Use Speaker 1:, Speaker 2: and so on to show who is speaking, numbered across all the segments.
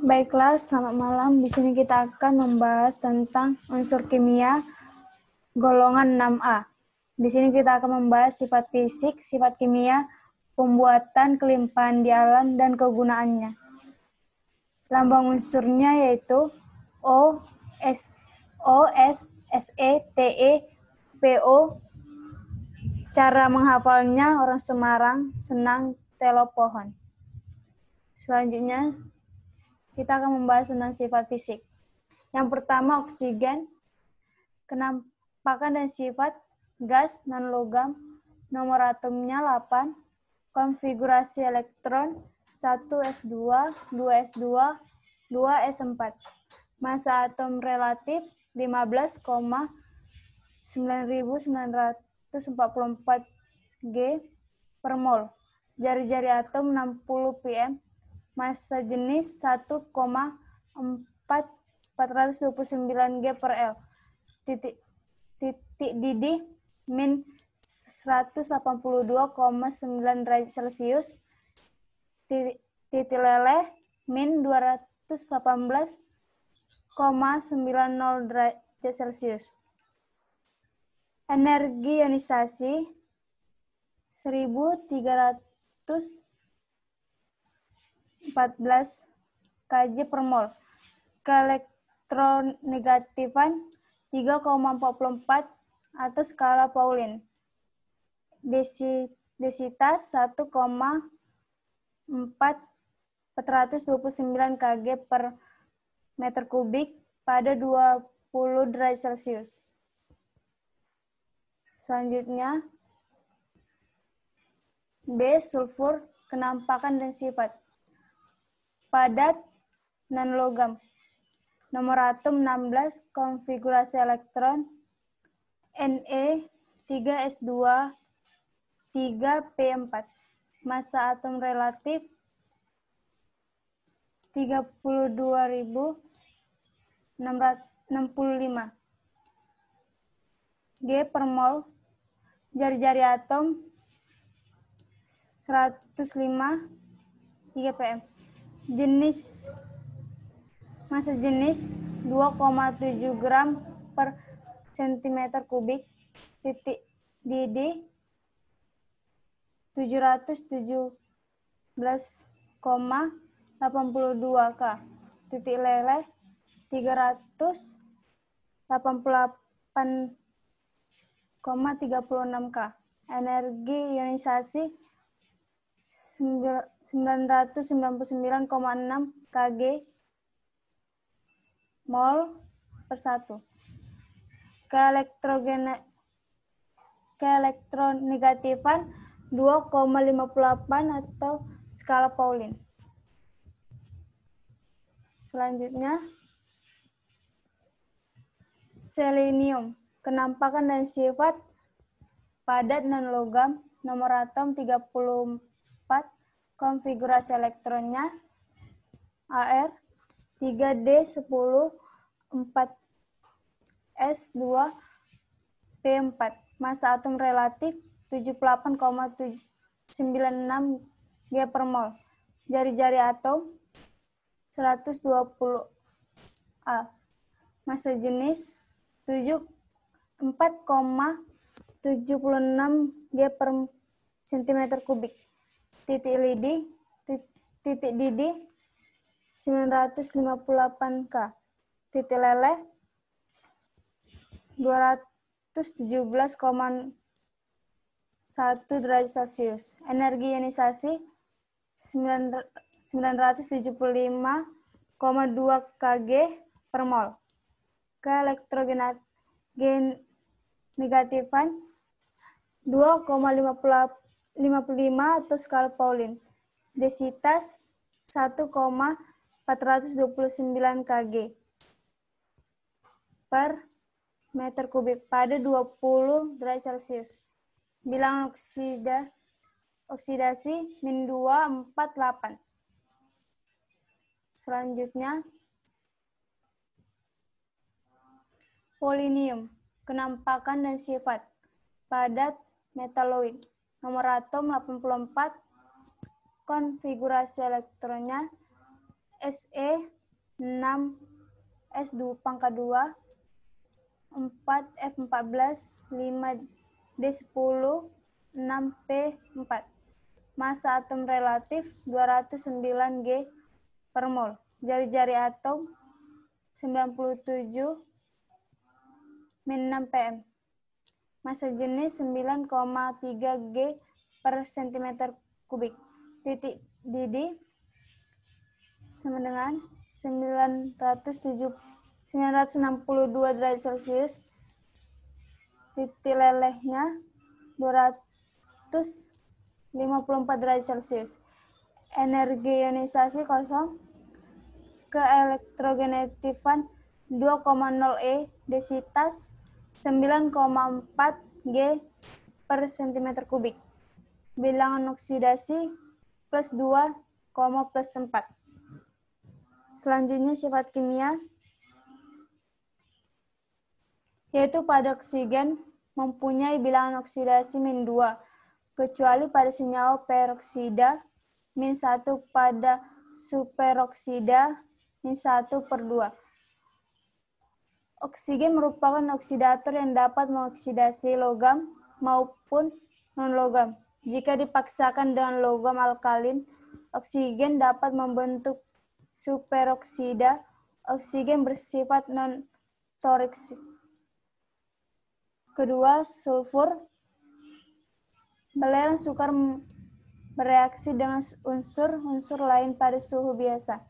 Speaker 1: Baiklah, selamat malam. Di sini kita akan membahas tentang unsur kimia golongan 6A. Di sini kita akan membahas sifat fisik, sifat kimia, pembuatan, kelimpahan di alam, dan kegunaannya. Lambang unsurnya yaitu O, S, Se, Te, Po. Cara menghafalnya orang Semarang senang telo pohon. Selanjutnya, kita akan membahas tentang sifat fisik. Yang pertama, oksigen. Kenampakan dan sifat gas non-logam. Nomor atomnya 8. Konfigurasi elektron 1s2, 2s2, 2s4. Massa atom relatif 15,9944 G per mol. Jari-jari atom 60 pm. Massa jenis 1,429 G per L. Titik didih min 182,9 derajat Celcius. Titik leleh min 218,90 derajat Celcius. Energi ionisasi 1314 kJ per mol. Keelektronegatifan 3,44 atau skala Pauling. Densitas 1,429 kg per meter kubik pada 20 derajat Celcius. Selanjutnya, B. Sulfur, kenampakan dan sifat. Padat, non-logam. Nomor atom 16, konfigurasi elektron Ne 3s2 3p4. Massa atom relatif 32.665 G per mol. Jari-jari atom 105 3 pm. Massa jenis 2,7 gram per cm kubik. Titik didih 717,82 K. Titik leleh 388,36 K. Energi ionisasi 999,6 Kg mol per 1. Keelektronegatifan 2,58 atau skala Pauling. Selanjutnya, selenium, kenampakan dan sifat padat non-logam. Nomor atom 34, konfigurasi elektronnya Ar 3d10 4s2 p4. Massa atom relatif 78,96 G per mol. Jari-jari atom 120 A. Massa jenis 4,76 G per cm kubik. Titik didih 958 K. Titik leleh 217,1 derajat Celcius. Energi ionisasi 975,2 Kg per mol. Keelektronegatifan 2,55 atau skala Pauling. Densitas 1,429 Kg per meter kubik pada 20 derajat Celcius. Bilangan oksidasi min 248. Selanjutnya, polonium, kenampakan dan sifat. Padat, metaloid. Nomor atom 84. Konfigurasi elektronnya Se6 S2 pangkat 2 4 F14 5 D10 6 P4. Massa atom relatif 209 G per mol. Jari-jari atom 97 min 6 pm. Massa jenis 9,3 G per cm kubik. Titik didih sama dengan 962 derajat Celcius. Titik lelehnya 254 derajat Celcius. Energi ionisasi kosong. Keelektronegatifan 2,0 E. Densitas 9,4 G per cm kubik. Bilangan oksidasi plus 2, plus 4. Selanjutnya sifat kimia, yaitu pada oksigen mempunyai bilangan oksidasi min 2, kecuali pada senyawa peroksida, min 1, pada superoksida, min 1/2. Oksigen merupakan oksidator yang dapat mengoksidasi logam maupun non-logam. Jika dipaksakan dengan logam alkalin, oksigen dapat membentuk superoksida. Oksigen bersifat non-toksik. Kedua, sulfur. Belerang sukar bereaksi dengan unsur-unsur lain pada suhu biasa.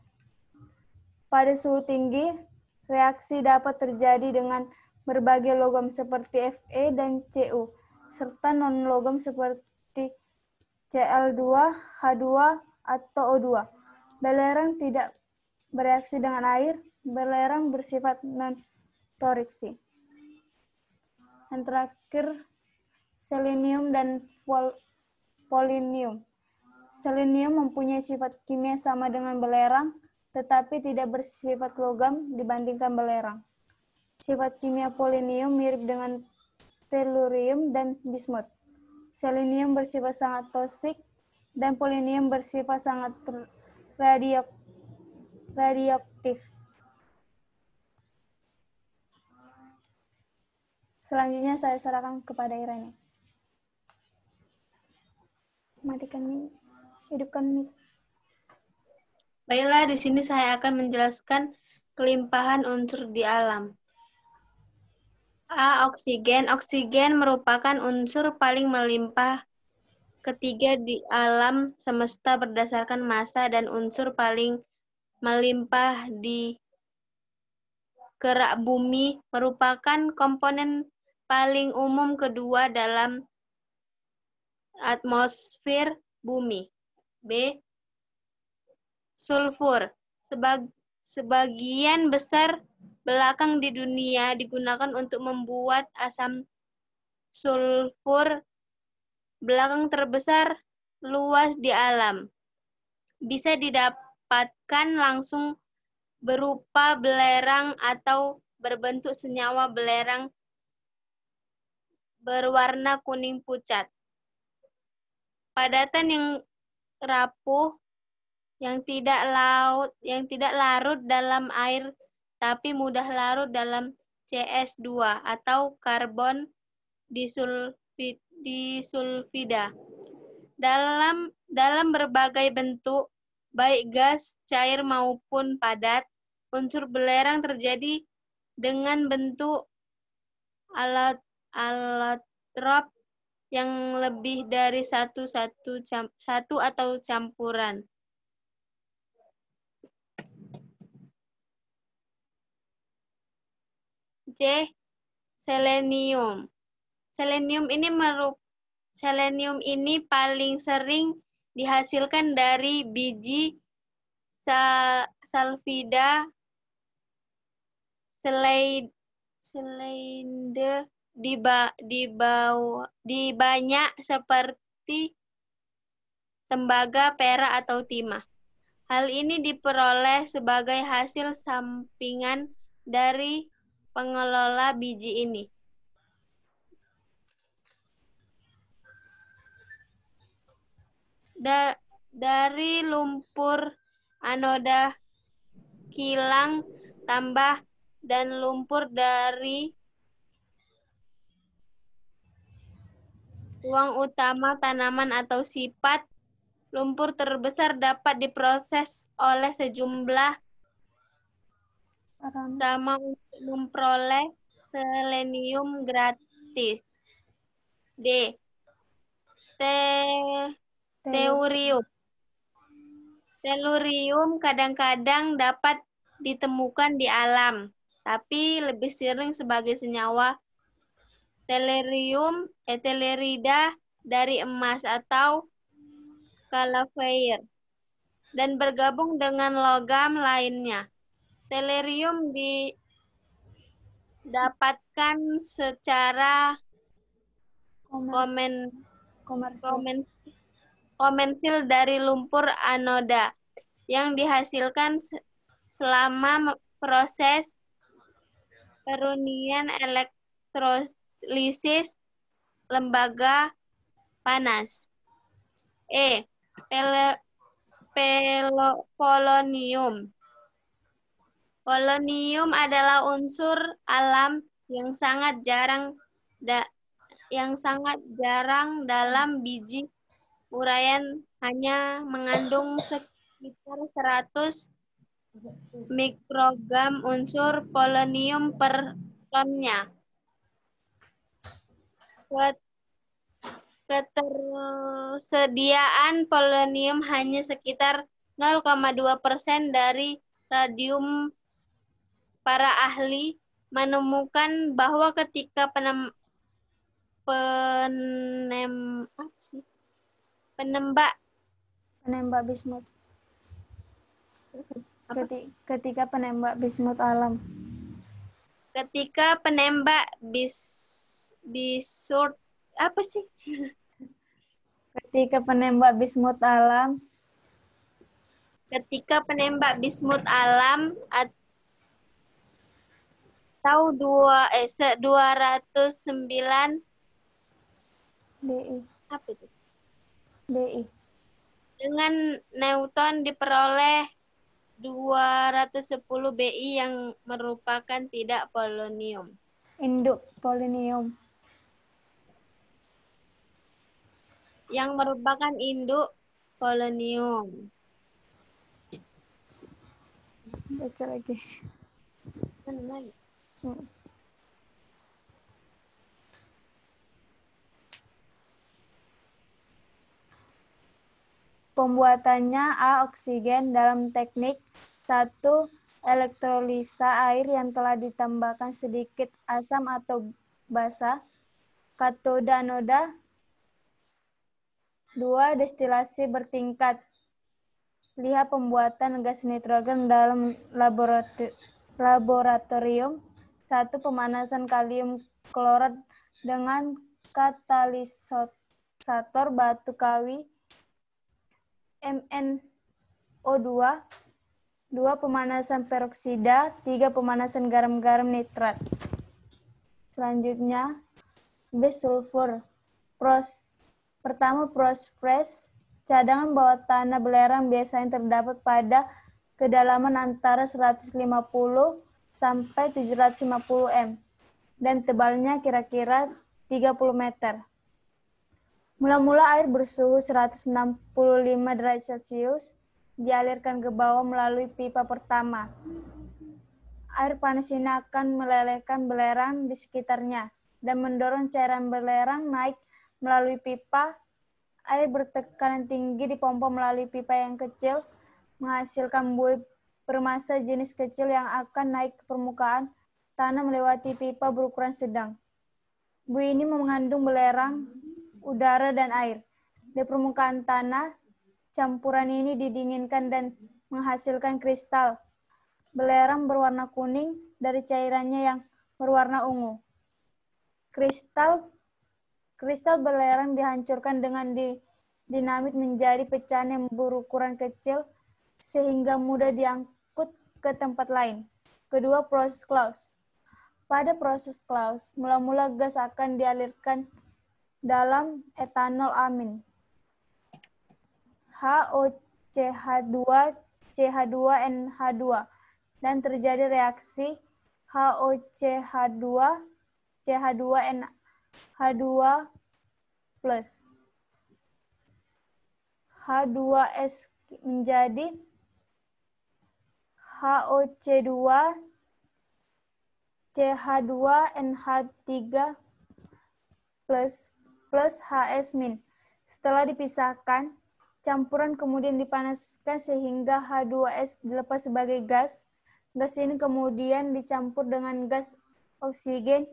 Speaker 1: Pada suhu tinggi, reaksi dapat terjadi dengan berbagai logam seperti Fe dan Cu, serta non-logam seperti Cl2, H2, atau O2. Belerang tidak bereaksi dengan air. Belerang bersifat non-toksik. Yang terakhir, selenium dan polonium. Selenium mempunyai sifat kimia sama dengan belerang, tetapi tidak bersifat logam dibandingkan belerang. Sifat kimia polonium mirip dengan tellurium dan bismut. Selenium bersifat sangat toksik, dan polonium bersifat sangat radioaktif. Selanjutnya saya serahkan kepada Irene. Matikan mic, hidupkan mic.
Speaker 2: Baiklah, di sini saya akan menjelaskan kelimpahan unsur di alam. A. Oksigen. Oksigen merupakan unsur paling melimpah ketiga di alam semesta berdasarkan massa dan unsur paling melimpah di kerak bumi, merupakan komponen paling umum kedua dalam atmosfer bumi. B. Sulfur. Sebagian besar belakang di dunia digunakan untuk membuat asam sulfur. Belakang terbesar luas di alam. Bisa didapatkan langsung berupa belerang atau berbentuk senyawa belerang berwarna kuning pucat. Padatan yang rapuh yang tidak larut dalam air tapi mudah larut dalam CS2 atau karbon disulfida. Dalam berbagai bentuk, baik gas, cair maupun padat, unsur belerang terjadi dengan bentuk allotrop yang lebih dari satu atau campuran. C. Selenium. Selenium ini paling sering dihasilkan dari biji salvida selainde di banyak seperti tembaga, perak, atau timah. Hal ini diperoleh sebagai hasil sampingan dari pengelola biji ini. dari lumpur anoda kilang tambah dan lumpur dari ruang utama tanaman atau sifat. Lumpur terbesar dapat diproses oleh sejumlah sama untuk memperoleh selenium gratis. D. Tellurium. Tellurium kadang-kadang dapat ditemukan di alam, tapi lebih sering sebagai senyawa tellerida dari emas atau calaphire dan bergabung dengan logam lainnya. Tellurium didapatkan secara komersil dari lumpur anoda yang dihasilkan selama proses perunian elektrolisis lembaga panas. Polonium. Polonium adalah unsur alam yang sangat jarang dalam biji uraian, hanya mengandung sekitar 100 mikrogram unsur polonium per tonnya. Ketersediaan polonium hanya sekitar 0,2% dari radium. Para ahli menemukan bahwa ketika
Speaker 1: penembak bismut. Ketika penembak bismut alam.
Speaker 2: Ketika penembak bismut apa sih?
Speaker 1: Ketika penembak bismut alam.
Speaker 2: Ketika penembak bismut alam atau 209
Speaker 1: DI.
Speaker 2: apa itu?
Speaker 1: DI.
Speaker 2: Dengan neutron diperoleh 210 BI yang merupakan tidak polonium.
Speaker 1: Induk polonium.
Speaker 2: Yang merupakan induk polonium.
Speaker 1: Baca lagi.
Speaker 2: Mana lagi?
Speaker 1: Pembuatannya A. Oksigen dalam teknik 1. Elektrolisa air yang telah ditambahkan sedikit asam atau basa. Katoda anoda. 2. Destilasi bertingkat. Lihat pembuatan gas nitrogen dalam laboratorium. 1. Pemanasan kalium klorat dengan katalisator batu kawi MnO2. 2. Pemanasan peroksida. 3. Pemanasan garam-garam nitrat. Selanjutnya, B. Sulfur. Pertama, proses cadangan bawah tanah belerang biasanya terdapat pada kedalaman antara 150 sampai 750 m dan tebalnya kira-kira 30 meter. Mula-mula air bersuhu 165 derajat Celcius dialirkan ke bawah melalui pipa pertama. Air panas ini akan melelehkan belerang di sekitarnya dan mendorong cairan belerang naik melalui pipa. Air bertekanan tinggi dipompa melalui pipa yang kecil, menghasilkan buih bermassa jenis kecil yang akan naik ke permukaan tanah melewati pipa berukuran sedang. Buih ini mengandung belerang, udara, dan air. Di permukaan tanah, campuran ini didinginkan dan menghasilkan kristal belerang berwarna kuning dari cairannya yang berwarna ungu. Kristal belerang dihancurkan dengan dinamit menjadi pecahan yang berukuran kecil sehingga mudah diangkut ke tempat lain. Kedua, proses Claus. Pada proses Claus, mula-mula gas akan dialirkan dalam etanol amin. HOCH2 CH2NH2 dan terjadi reaksi HOCH2 CH2NH2 plus H2S menjadi HOC2 CH2NH3 plus HS-. Setelah dipisahkan, campuran kemudian dipanaskan sehingga H2S dilepas sebagai gas. Gas ini kemudian dicampur dengan gas oksigen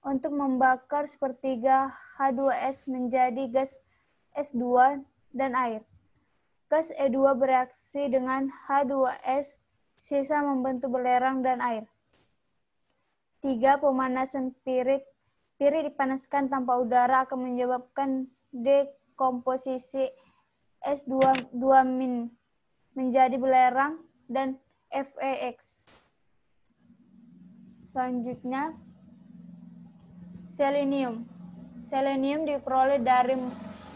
Speaker 1: untuk membakar sepertiga H2S menjadi gas S2 dan air. Gas E2 bereaksi dengan H2S, sisa membentuk belerang dan air. 3. Pemanasan pirit. Pirit dipanaskan tanpa udara akan menyebabkan dekomposisi S2 menjadi belerang dan FeX. Selanjutnya, selenium. Selenium diperoleh dari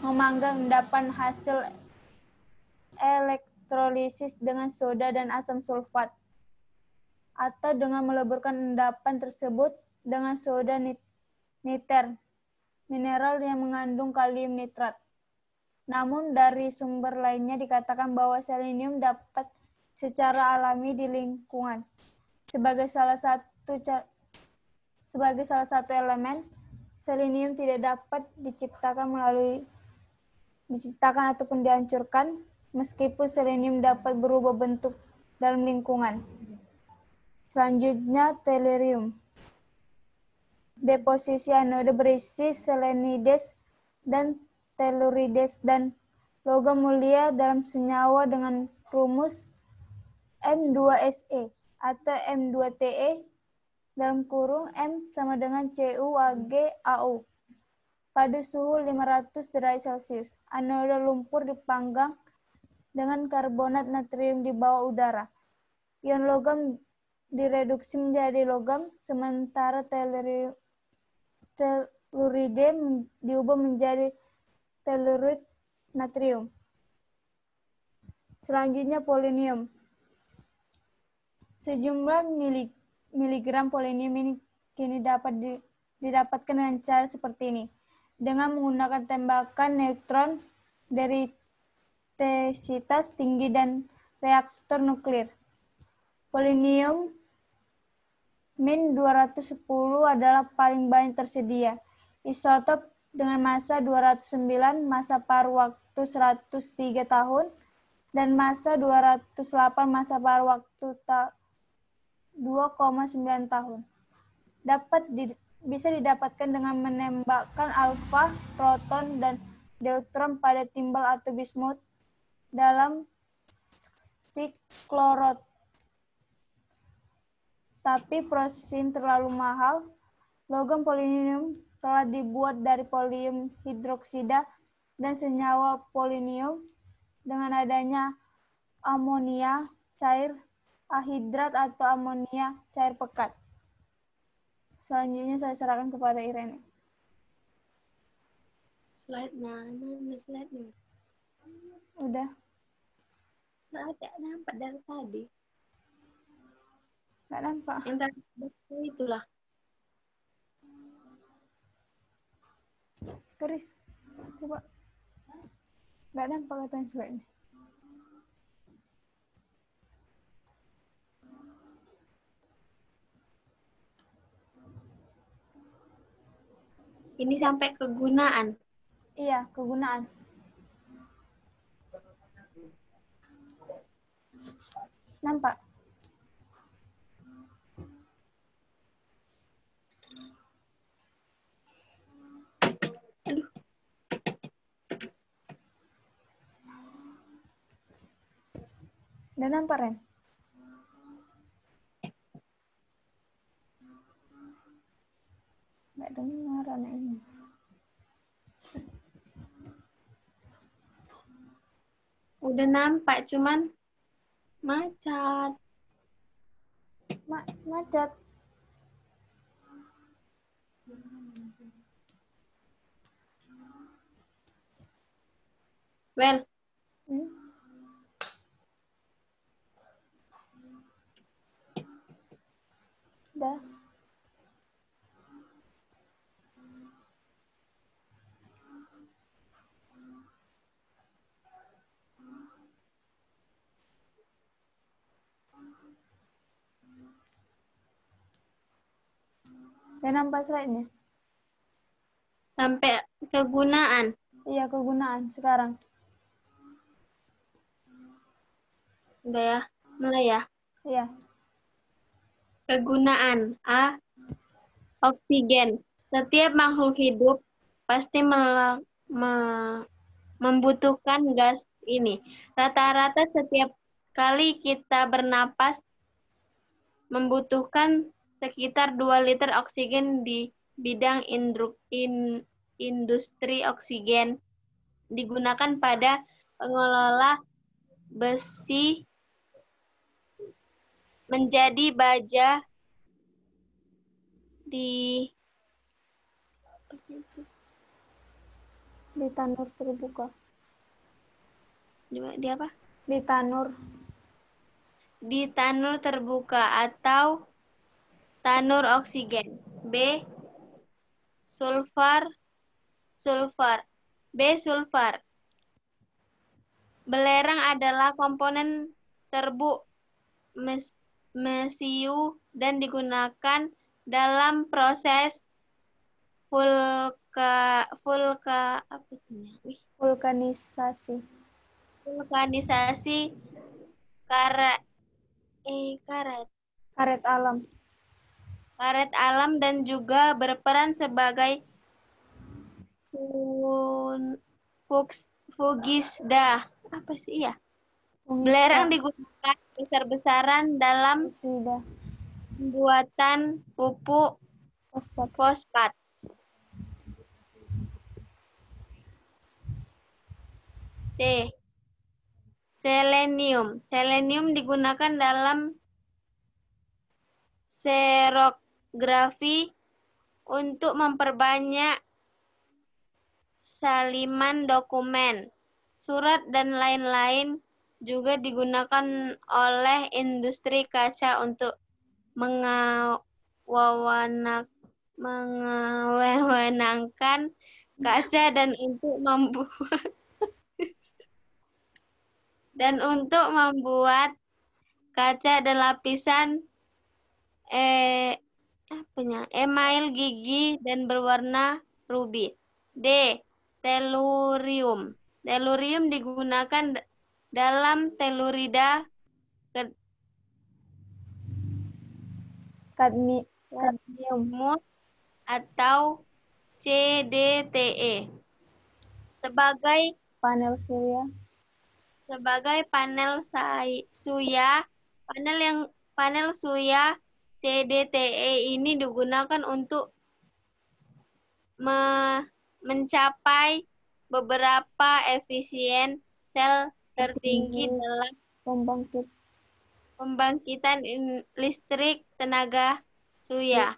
Speaker 1: memanggang endapan hasil elektrolisis dengan soda dan asam sulfat, atau dengan meleburkan endapan tersebut dengan soda niter, mineral yang mengandung kalium nitrat. Namun dari sumber lainnya dikatakan bahwa selenium dapat secara alami di lingkungan. Sebagai salah satu elemen, selenium tidak dapat diciptakan ataupun dihancurkan, meskipun selenium dapat berubah bentuk dalam lingkungan. Selanjutnya, tellurium. Deposisi anoda berisi selenides dan tellurides dan logam mulia dalam senyawa dengan rumus M2Se atau M2Te dalam kurung M sama dengan CuAgAO pada suhu 500 derajat Celcius. Anoda lumpur dipanggang dengan karbonat natrium di bawah udara. Ion logam direduksi menjadi logam, sementara telluride diubah menjadi tellurid natrium. Selanjutnya, polonium. Sejumlah miligram polonium ini kini dapat didapatkan dengan cara seperti ini, dengan menggunakan tembakan neutron dari intensitas tinggi dan reaktor nuklir. Polonium Min-210 adalah paling banyak tersedia. Isotop dengan massa 209, massa paruh waktu 103 tahun, dan massa 208, massa paruh waktu 2,9 tahun. Bisa didapatkan dengan menembakkan alfa, proton, dan deuteron pada timbal atau bismut dalam siklorod. Tapi proses ini terlalu mahal. Logam polonium telah dibuat dari polium hidroksida dan senyawa polonium dengan adanya amonia cair anhidrat atau amonia cair pekat. Selanjutnya saya serahkan kepada Irene.
Speaker 2: Slide-nya, mana slide-nya?
Speaker 1: Udah.
Speaker 2: Nggak ada, nampak dari tadi.
Speaker 1: Nggak nampak.
Speaker 2: Yang tadi itulah.
Speaker 1: Keris. Coba. Nggak nampak katanya slide-nya.
Speaker 2: Ini sampai kegunaan.
Speaker 1: Iya, kegunaan. Nampak?
Speaker 2: Aduh.
Speaker 1: Udah nampak, Ren? Nggak dengar anak ini.
Speaker 2: Udah nampak, cuman macet.
Speaker 1: Macet.
Speaker 2: Well,
Speaker 1: Dah. Saya nampak slide-nya.
Speaker 2: Sampai kegunaan.
Speaker 1: Iya, kegunaan sekarang.
Speaker 2: Udah ya, mulai ya.
Speaker 1: Iya.
Speaker 2: Kegunaan A. Oksigen. Setiap makhluk hidup pasti membutuhkan gas ini. Rata-rata setiap kali kita bernapas membutuhkan sekitar 2 liter oksigen di bidang industri oksigen digunakan pada pengelola besi menjadi baja di
Speaker 1: Tanur terbuka.
Speaker 2: di apa?
Speaker 1: Di tanur.
Speaker 2: Di tanur terbuka atau tanur oksigen. B. Sulfur. B. Sulfur. Belerang adalah komponen serbuk mesiu dan digunakan dalam proses
Speaker 1: Vulkanisasi.
Speaker 2: vulkanisasi karet
Speaker 1: Karet alam.
Speaker 2: karet alam dan juga berperan sebagai fugisda. Apa sih ya? Belerang digunakan besar-besaran dalam
Speaker 1: Sudah.
Speaker 2: pembuatan pupuk fosfat. C. Selenium. Selenium digunakan dalam serografi untuk memperbanyak salinan dokumen, surat, dan lain-lain. Juga digunakan oleh industri kaca untuk mengewenangkan kaca dan untuk membuat kaca dan lapisan email gigi dan berwarna ruby. D. Tellurium. Tellurium digunakan dalam tellurida
Speaker 1: kadmium
Speaker 2: atau CDTE sebagai
Speaker 1: panel surya.
Speaker 2: Panel surya CDTE ini digunakan untuk mencapai beberapa efisien sel tertinggi dalam pembangkitan listrik tenaga surya.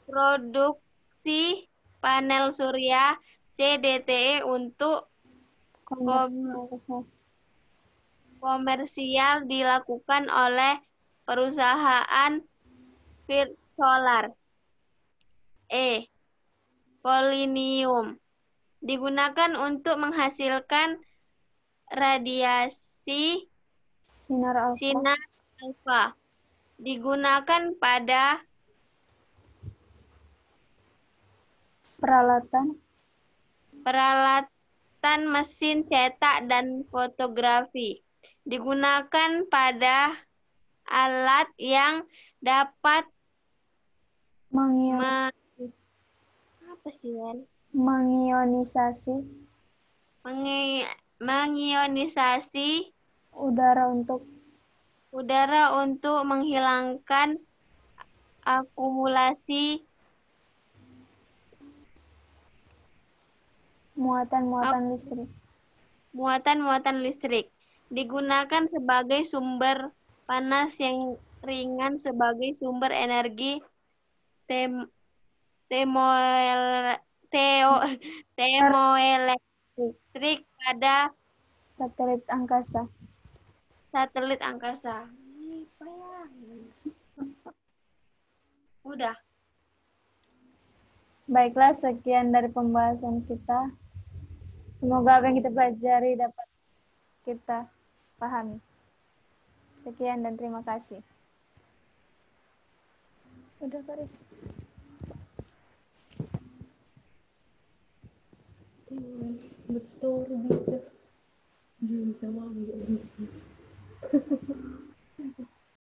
Speaker 2: Produksi panel surya CDTE untuk komersial dilakukan oleh perusahaan First Solar. E. Polonium digunakan untuk menghasilkan radiasi sinar alfa. Digunakan pada peralatan mesin cetak dan fotografi. Digunakan pada alat yang dapat mengionisasi udara untuk menghilangkan akumulasi muatan listrik. Digunakan sebagai sumber panas yang ringan sebagai sumber energi termoelektrik pada satelit angkasa. Udah.
Speaker 1: Baiklah, sekian dari pembahasan kita. Semoga apa yang kita pelajari dapat kita pahami. Sekian dan terima kasih. Udah, Paris.
Speaker 3: Buat story bisa. Jangan sama aku bisa.